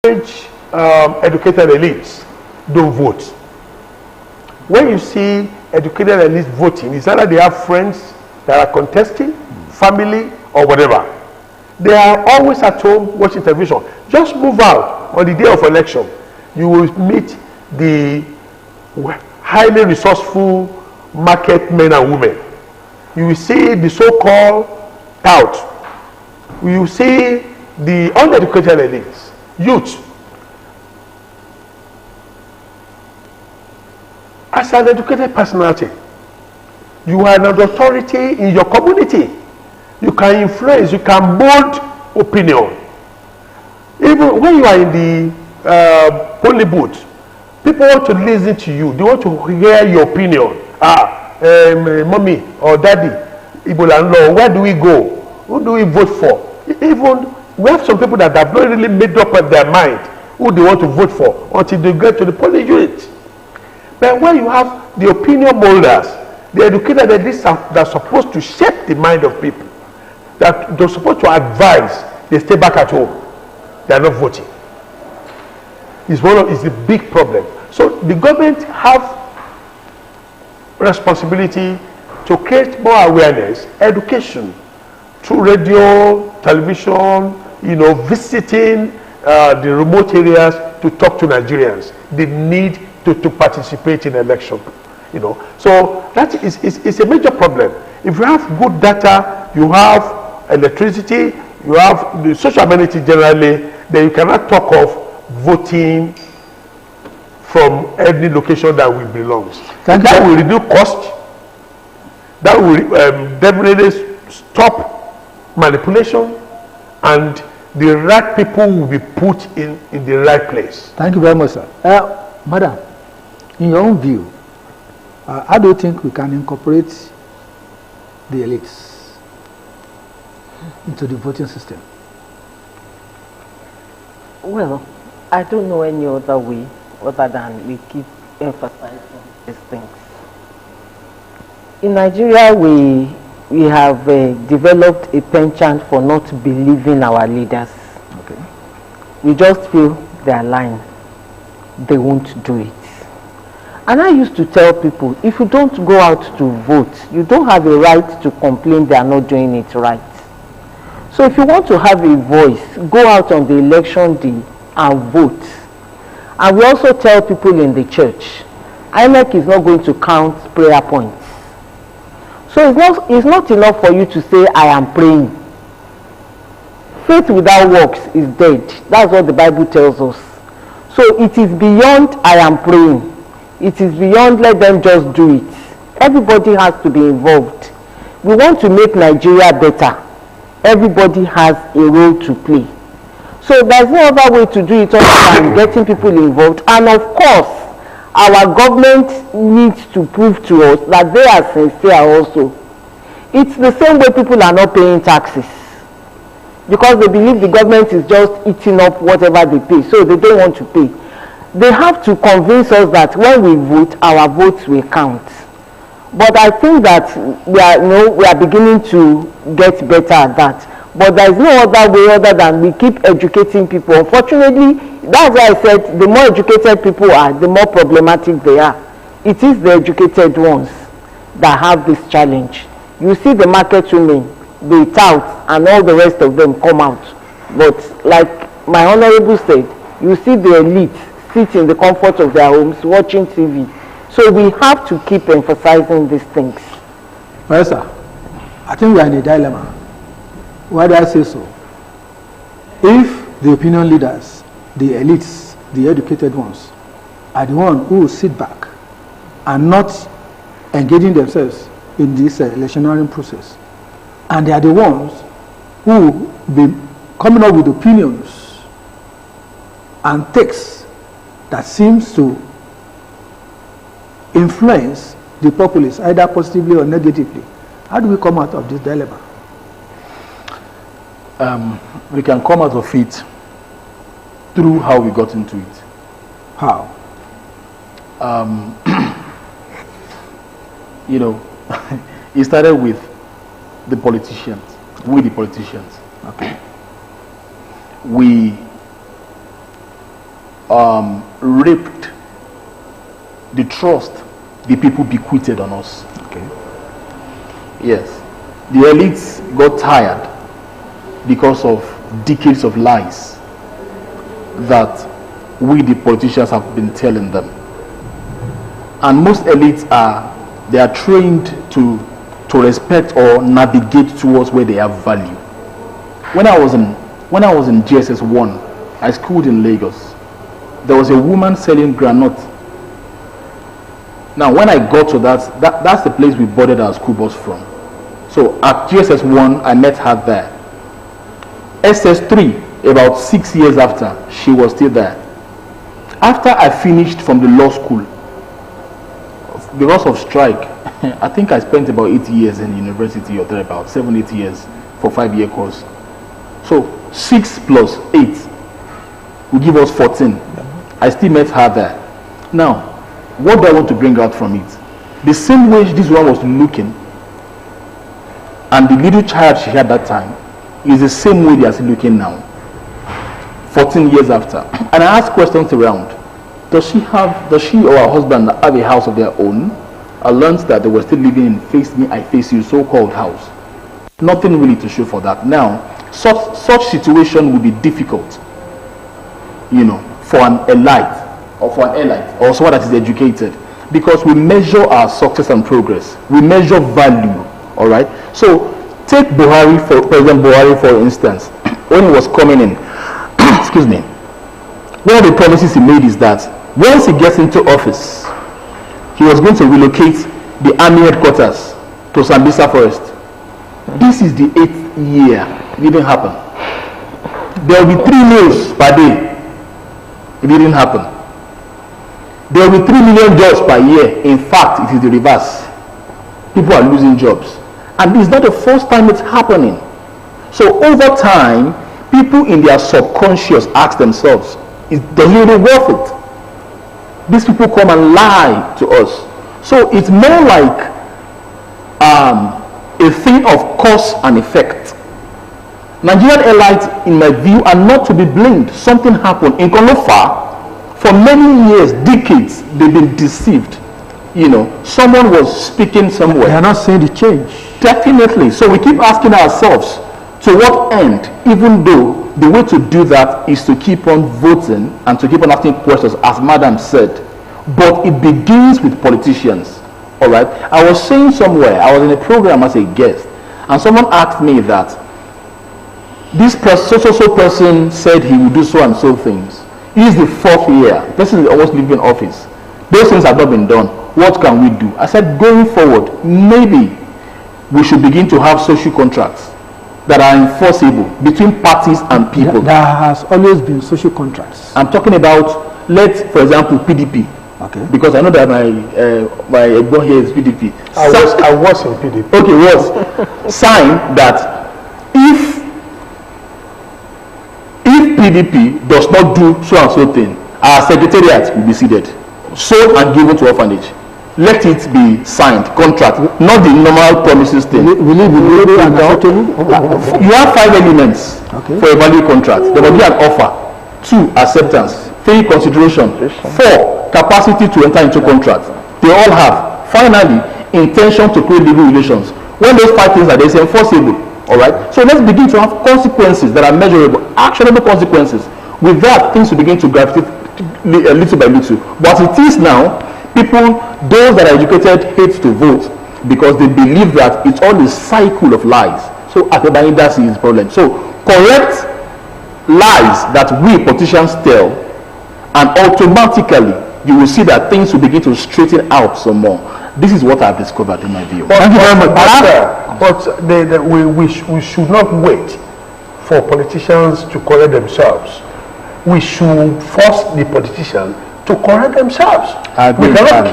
educated elites don't vote. When you see educated elites voting, it's either they have friends that are contesting, family, or whatever. They are always at home watching television. Just move out on the day of election. You will meet the highly resourceful market men and women. You will see the so-called tout. You will see the uneducated elites, youth. As an educated personality, you are an authority in your community. You can influence, you can mold opinion. Even when you are in the polling booth, people want to listen to you. They want to hear your opinion. Mommy or daddy, Ibola law, where do we go? Who do we vote for? Even we have some people that have not really made up their mind who they want to vote for until they get to the polling unit. But when you have the opinion molders, the educated elites that are supposed to shape the mind of people, that they're supposed to advise, they stay back at home. They are not voting. It's a big problem. So the government have responsibility to create more awareness, education through radio, television, visiting the remote areas to talk to Nigerians. They need to participate in election. So that is a major problem. If you have good data, you have electricity, you have the social amenity generally, then you cannot talk of voting from any location that we belong. That will reduce cost. That will definitely stop manipulation, and the right people will be put in the right place. Thank you very much, sir. Madam, in your own view, how do you think we can incorporate the elites into the voting system? Well, I don't know any other way other than we keep emphasizing these things. In Nigeria, we have developed a penchant for not believing our leaders. Okay. We just feel they are lying. They won't do it. And I used to tell people, if you don't go out to vote, you don't have a right to complain they are not doing it right. So if you want to have a voice, go out on the election day and vote. And we also tell people in the church, INEC is not going to count prayer points. So it's not enough for you to say, I am praying. Faith without works is dead. That's what the Bible tells us. So it is beyond I am praying. It is beyond let them just do it. Everybody has to be involved. We want to make Nigeria better. Everybody has a role to play. So there's no other way to do it other than getting people involved. And of course, our government needs to prove to us that they are sincere also. It's the same way people are not paying taxes, because they believe the government is just eating up whatever they pay, so they don't want to pay. They have to convince us that when we vote, our votes will count. But I think that we are beginning to get better at that. But there is no other way other than we keep educating people. Unfortunately, that's why I said the more educated people are, the more problematic they are. It is the educated ones that have this challenge. You see the market women, they tout, and all the rest of them come out. But like my honorable said, you see the elite sit in the comfort of their homes watching TV. So we have to keep emphasizing these things. Well, sir, I think we are in a dilemma. Why do I say so? If the opinion leaders, the elites, the educated ones, are the ones who will sit back and not engaging themselves in this electioneering process, and they are the ones who will be coming up with opinions and texts that seems to influence the populace either positively or negatively, how do we come out of this dilemma? We can come out of it through how we got into it. How? It started with the politicians, we the politicians. Okay. We raped the trust the people bequeathed on us. Okay. Yes. The elites got tired because of decades of lies that we, the politicians, have been telling them. And most elites are trained to respect or navigate towards where they have value. When I was in GSS 1, I schooled in Lagos. There was a woman selling granite. Now, when I got to that's the place we boarded our school bus from. So at GSS 1, I met her there. SS 3, about 6 years after, she was still there. After I finished from the law school, because of strike, I think I spent about 8 years in university or thereabout, 7-8 years for 5-year course. So 6 plus 8 will give us 14. I still met her there. Now, what do I want to bring out from it? The same way this one was looking, and the little child she had that time, is the same way they are still looking now, 14 years after. And I asked questions around. Does she or her husband have a house of their own? I learned that they were still living in face me, I face you, so-called house. Nothing really to show for that. Now, such situation would be difficult, for an elite or someone that is educated, because we measure our success and progress. We measure value, all right? So, take President Buhari, for instance. When he was coming in, excuse me, one of the promises he made is that once he gets into office, he was going to relocate the army headquarters to Sambisa Forest. This is the 8th year. It didn't happen. There will be 3 meals per day. It didn't happen. There will be 3 million jobs per year. In fact, it is the reverse. People are losing jobs. And this is not the first time it's happening. So over time, people in their subconscious ask themselves, does it really worth it? These people come and lie to us. So it's more like a thing of cause and effect. Nigerian elites, in my view, are not to be blamed. Something happened in Kolofa. For many years, decades, they've been deceived. Someone was speaking somewhere. They are not seeing the change. Definitely. So we keep asking ourselves, to what end, even though the way to do that is to keep on voting and to keep on asking questions, as Madam said. But it begins with politicians. All right. I was saying somewhere, I was in a program as a guest, and someone asked me that this so person said he would do so and so things. It is the 4th year. The person is almost leaving office. Those things have not been done. What can we do? I said, going forward, maybe we should begin to have social contracts that are enforceable between parties and people. There has always been social contracts. I'm talking about, for example, PDP. Okay. Because I know that my Ogun here is PDP. I was in PDP. Okay, was sign that if PDP does not do so and so thing, our secretariat will be seated, sold and given to orphanage. Let it be signed, contract, not the normal promises thing. Will it be legal and acceptable? You have 5 elements for a value contract. There will be an offer. 2, acceptance. 3, consideration. 4, capacity to enter into contract. They all have. Finally, intention to create legal relations. When those 5 things are there, it's enforceable. All right. So let's begin to have consequences that are measurable, actionable consequences. With that, things will begin to gravitate little by little. But as it is now, people, those that are educated, hate to vote because they believe that it's all a cycle of lies. So APBN, that's his problem. So correct lies that we politicians tell, and automatically you will see that things will begin to straighten out some more. This is what I've discovered in my view. Thank you very much. But we should not wait for politicians to correct themselves. We should force the politicians to correct themselves. We cannot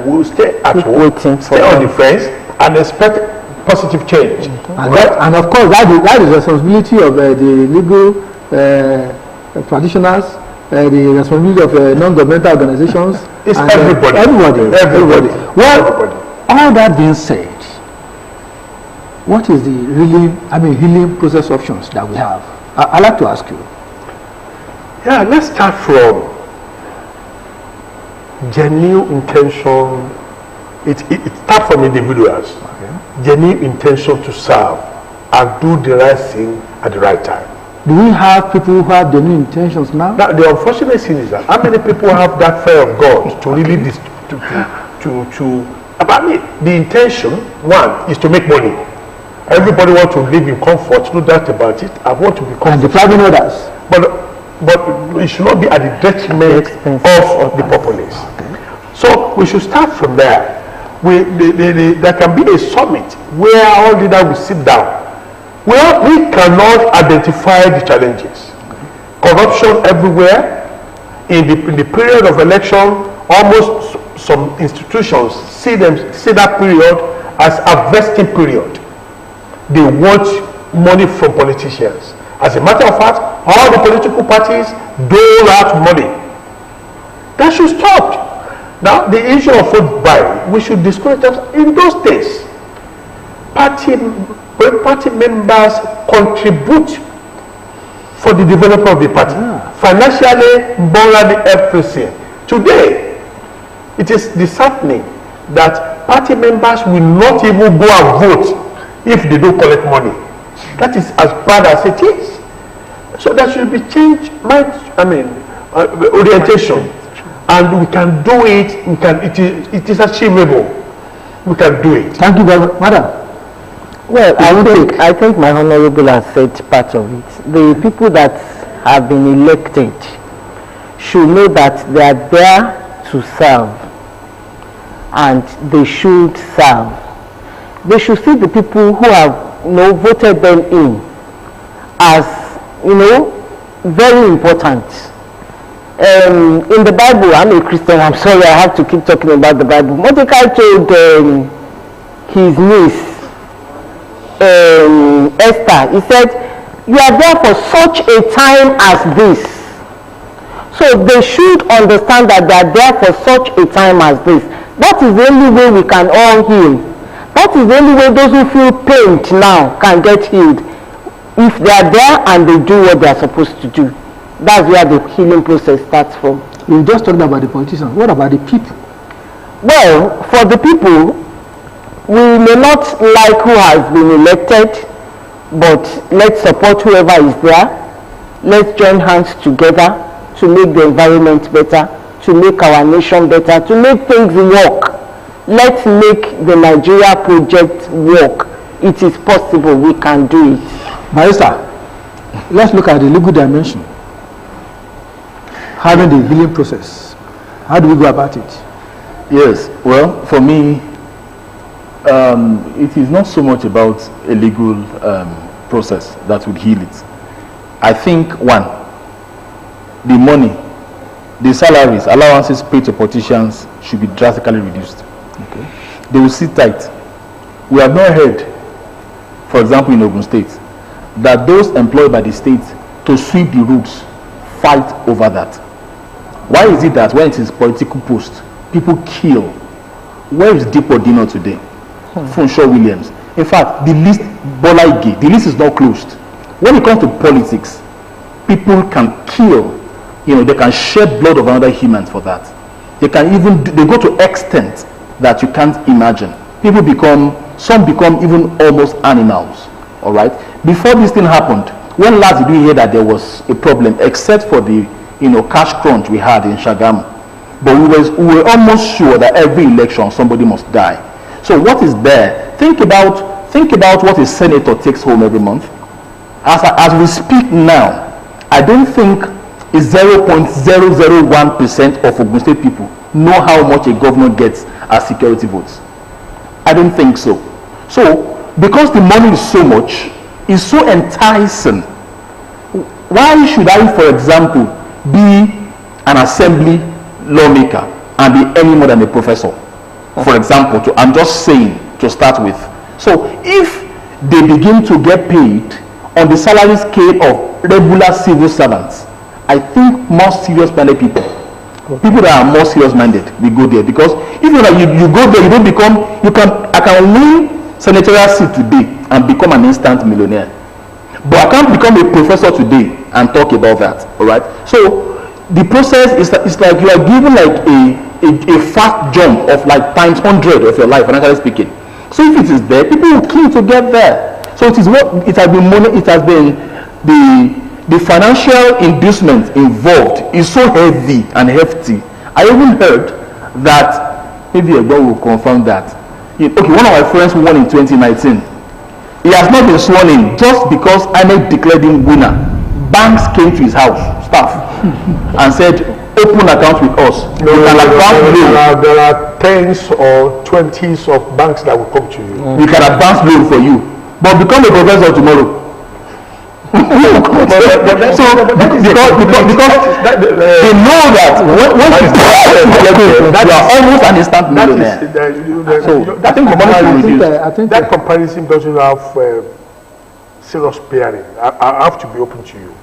we'll stay at home, stay on the fence, and expect positive change. And of course, that is the responsibility of the legal practitioners, the responsibility of non-governmental organizations. It's everybody. Everybody. Well, all that being said, what is the healing process options that we have? I'd like to ask you. Yeah, let's start from genuine intention. It starts from individuals. Okay. Genuine intention to serve and do the right thing at the right time. Do we have people who have genuine intentions now? Now, the unfortunate thing is that how many people have that fear of God to really I mean, the intention, one, is to make money. Everybody wants to live in comfort, no doubt about it. I want to be comfortable. And depriving others. But it should not be at the detriment of the populace. Okay. So we should start from there. There can be a summit where all leaders will sit down. Well, we cannot identify the challenges. Corruption everywhere. In the period of election, almost some institutions see that period as a vesting period. They want money from politicians. As a matter of fact, all the political parties dole out money. That should stop. Now, the issue of vote buying, we should discourage them. In those days, when party members contribute for the development of the party, financially, morally, everything. Today, it is disheartening that party members will not even go and vote if they don't collect money. That is as bad as it is. So there should be change, orientation, and we can do it. It is achievable. We can do it. Thank you very much, madam. Well, I think my honorable has said part of it. The people that have been elected should know that they are there to serve, and they should serve. They should see the people who have voted them in as very important. In the Bible, I'm a Christian, I'm sorry I have to keep talking about the Bible. Mordecai told his niece Esther, he said, you are there for such a time as this. So they should understand that they are there for such a time as this. That is the only way we can all heal. That is the only way those who feel pained now can get healed. If they are there and they do what they are supposed to do. That's where the healing process starts from. You just talked about the politicians. What about the people? Well, for the people, we may not like who has been elected, but let's support whoever is there. Let's join hands together to make the environment better, to make our nation better, to make things work. Let's make the Nigeria project work. It is possible. We can do it. Barrister, let's look at the legal dimension. Having the healing process. How do we go about it? Yes, well, for me, it is not so much about a legal process that would heal it. I think, one, the money, the salaries, allowances paid to politicians should be drastically reduced. Okay. They will sit tight. We have not heard, for example, in Ogun State, that those employed by the state to sweep the roads fight over that. Why is it that when it is political post, people kill? Where is Deepo Dino today? Funshaw Williams. In fact, the list, Bola Ige, the list is not closed. When it comes to politics, people can kill. They can shed blood of another human for that. They go to extent that you can't imagine. Some become even almost animals. All right. Before this thing happened, when last did we hear that there was a problem, except for the cash crunch we had in Shagamu? But we were almost sure that every election somebody must die. So what is there? Think about what a senator takes home every month. As we speak now, I don't think 0.001% of Ogun State people know how much a governor gets as security votes. I don't think so. So because the money is so much, it's so enticing. Why should I, for example, be an assembly lawmaker and be any more than a professor? For example, I'm just saying to start with. So if they begin to get paid on the salary scale of regular civil servants, I think more serious-minded people that are more serious-minded, we go there. Because if you go there, you don't become, I can win senatorial seat today and become an instant millionaire. But I can't become a professor today and talk about that. All right. So the process is like you are given like a fast jump of like times 100 of your life, financially speaking. So if it is there, people will kill to get there. So it is what it has been. The financial inducement involved is so heavy and hefty. I even heard that, maybe a guy will confirm that. Okay, one of my friends won in 2019. He has not been sworn in just because INEC declared him winner. Banks came to his house, staff, and said, open account with us. There are tens or 20s of banks that will come to you. We can advance loan for you. But become a professor tomorrow. Because they know that you are almost an instant millionaire. So I think that comparison doesn't have serious bearing. I have to be open to you.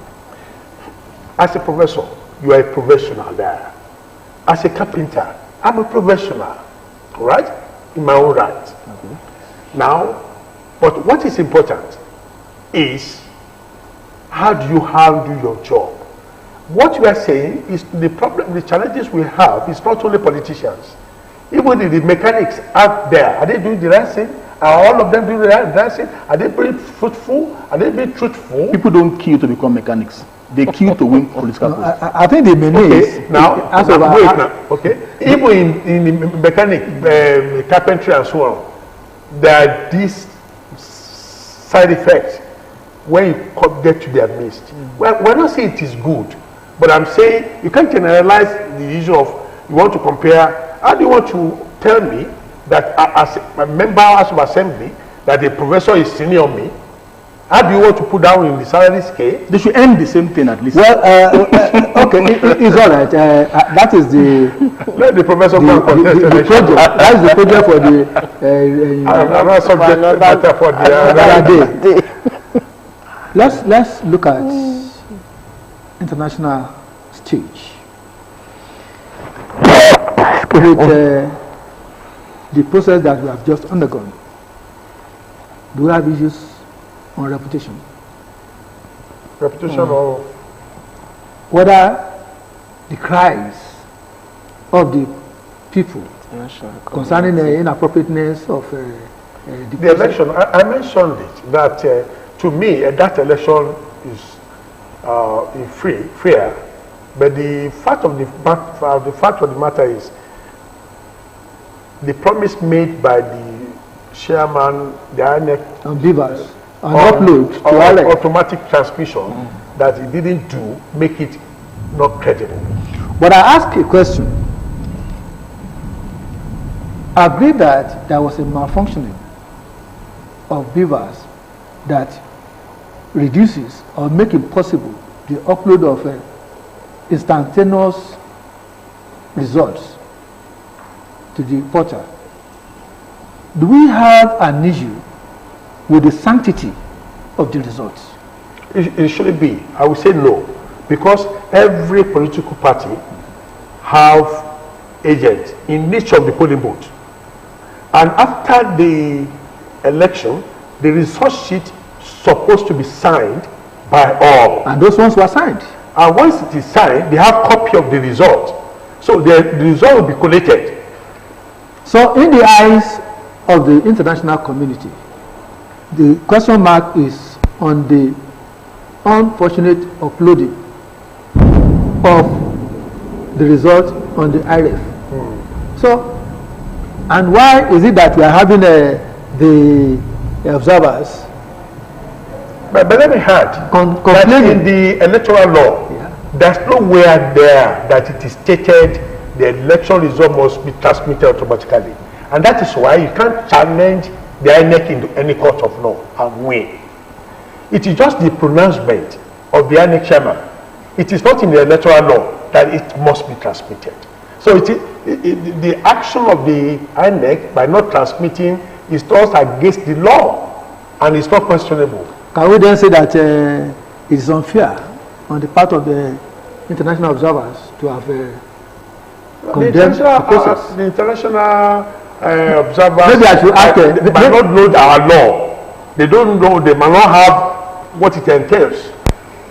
As a professor, you are a professional there. As a carpenter, I'm a professional, right? In my own right. Okay. Now, but what is important is how do you handle your job? What we are saying is the problem, the challenges we have is not only politicians. Even the mechanics out there, are they doing the right thing? Are all of them doing the right thing? Are they being fruitful? Are they being truthful? People don't kill to become mechanics. They kill to win political posts. I think the meaning is okay. Even in mechanic, carpentry and so on, there are these side effects when you get to their midst. Well, we're not saying it is good, but I'm saying you can't generalize the issue of you want to compare. How do you want to tell me that as a member of assembly that the professor is senior me? How do you want to put down in the salary scale? They should end the same thing at least. Well, okay, it's all right. That is the let the professor the project. That is the project for the another subject matter for the other day. Let's look at international stage. With the process that we have just undergone, do we have issues on reputation? Reputation of whether the cries of the people concerning the inappropriateness of the election. I mentioned it that to me that election is fair, but the fact of the matter is the promise made by the chairman, the INEC, on beavers, on upload to automatic transmission that he didn't do, make it not credible. But I ask a question. I agree that there was a malfunctioning of beavers that reduces or make it possible the upload of instantaneous results to the portal. Do we have an issue with the sanctity of the results? It shouldn't be. I would say no, because every political party have agents in each of the polling booths, and after the election, the result sheet supposed to be signed by all. And those ones were signed. And once it is signed, they have copy of the result. So the result will be collated. So in the eyes of the international community, the question mark is on the unfortunate uploading of the result on the IRF. So, and why is it that we are having the observers? But let me add that in the electoral law, there's nowhere there that it is stated the election result must be transmitted automatically. And that is why you can't challenge the INEC into any court of law and win. It is just the pronouncement of the INEC chairman. It is not in the electoral law that it must be transmitted. So the action of the INEC by not transmitting is just against the law and it's not questionable. Can we then say that it is unfair on the part of the international observers to have condemned the process? The international observers maybe I should ask they might not know our law. They don't know, they might not have what it entails.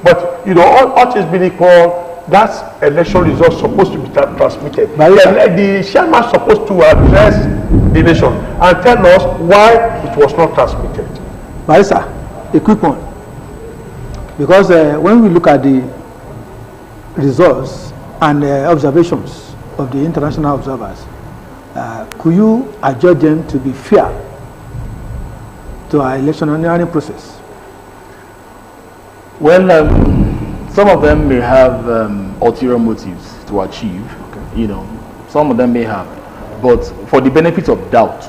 But you know, all things being equal, that election result supposed to be transmitted. The chairman is supposed to address the nation and tell us why it was not transmitted. Barrister, a quick one. Because when we look at the results and observations of the international observers, could you adjudge them to be fair to our electioneering process? Well, some of them may have ulterior motives to achieve, you know, some of them may have, but for the benefit of doubt,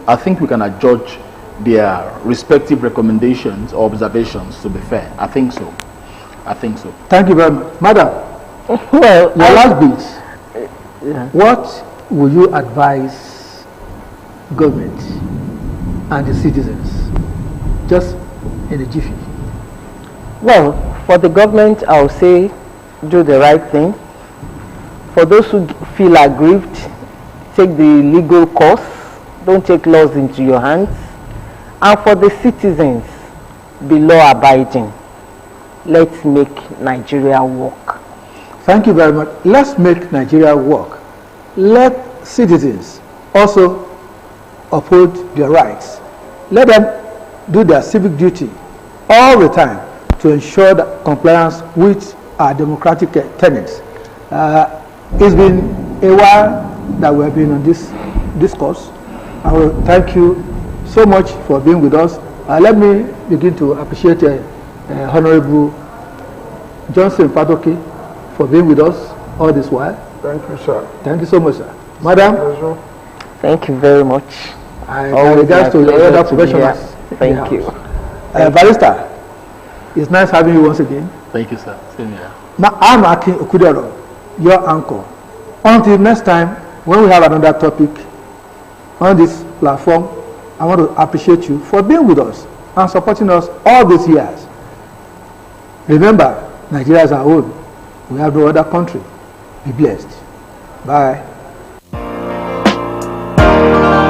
I think we can adjudge their respective recommendations or observations to be fair. I think so. Thank you very much. Madam, Well, your last bit, what will you advise government and the citizens, just in a jiffy? well, for the government, I'll say do the right thing. For those who feel aggrieved, take the legal course. Don't take laws into your hands. And for the citizens, be law-abiding. Let's make Nigeria work. Thank you very much. Let's make Nigeria work. Let citizens also uphold their rights. Let them do their civic duty all the time to ensure that compliance with our democratic tenets. It's been a while that we have been on this discourse. I will thank you so much for being with us. Let me begin to appreciate Honorable Johnson FATOKI for being with us all this while. Thank you, sir. Thank you so much, sir. Madam, Thank you very much. in regards to the other professionals. Thank you. Barrister, it's nice having you once again. Thank you, sir. Same here. I'm Akin Okudero, your uncle. Until next time, when we have another topic on this platform, I want to appreciate you for being with us and supporting us all these years. Remember, Nigeria is our own. We have no other country. Be blessed. Bye.